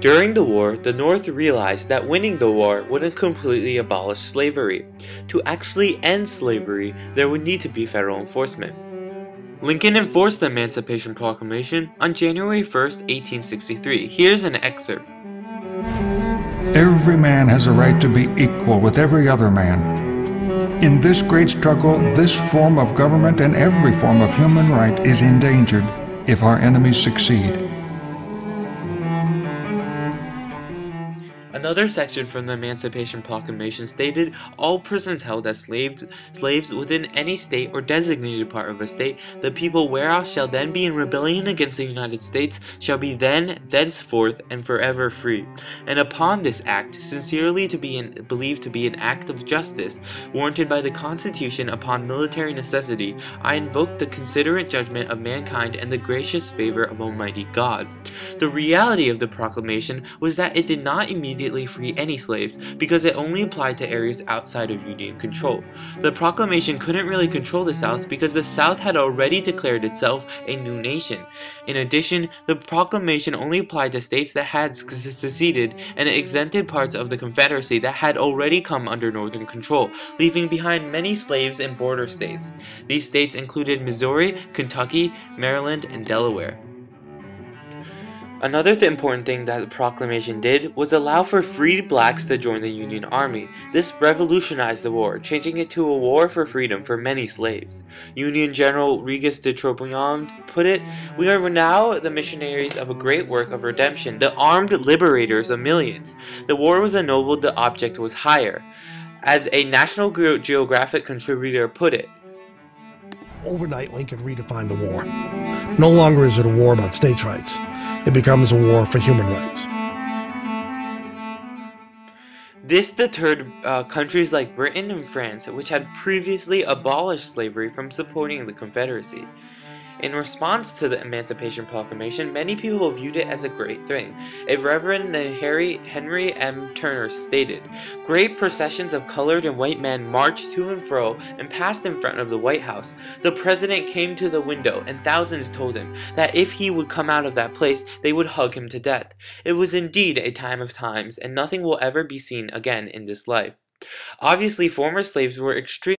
During the war, the North realized that winning the war wouldn't completely abolish slavery. To actually end slavery, there would need to be federal enforcement. Lincoln enforced the Emancipation Proclamation on January 1st, 1863. Here's an excerpt. Every man has a right to be equal with every other man. In this great struggle, this form of government and every form of human right is endangered if our enemies succeed. Another section from the Emancipation Proclamation stated, all persons held as slaves within any state or designated part of a state, the people whereof shall then be in rebellion against the United States, shall be then, thenceforth, and forever free. And upon this act, sincerely believed to be an act of justice, warranted by the Constitution upon military necessity, I invoke the considerate judgment of mankind and the gracious favor of Almighty God. The reality of the proclamation was that it did not immediately free any slaves, because it only applied to areas outside of Union control. The proclamation couldn't really control the South because the South had already declared itself a new nation. In addition, the proclamation only applied to states that had seceded, and it exempted parts of the Confederacy that had already come under Northern control, leaving behind many slaves in border states. These states included Missouri, Kentucky, Maryland, and Delaware. Another important thing that the proclamation did was allow for freed blacks to join the Union Army. This revolutionized the war, changing it to a war for freedom for many slaves. Union General Regis de Trobriand put it, "We are now the missionaries of a great work of redemption, the armed liberators of millions. The war was ennobled, the object was higher." As a National Geographic contributor put it, overnight, Lincoln redefined the war. No longer is it a war about states' rights. It becomes a war for human rights. This deterred countries like Britain and France, which had previously abolished slavery, from supporting the Confederacy. In response to the Emancipation Proclamation, many people viewed it as a great thing. A Reverend Henry M. Turner stated, "Great processions of colored and white men marched to and fro and passed in front of the White House. The President came to the window, and thousands told him that if he would come out of that place, they would hug him to death. It was indeed a time of times, and nothing will ever be seen again in this life." Obviously, former slaves were extremely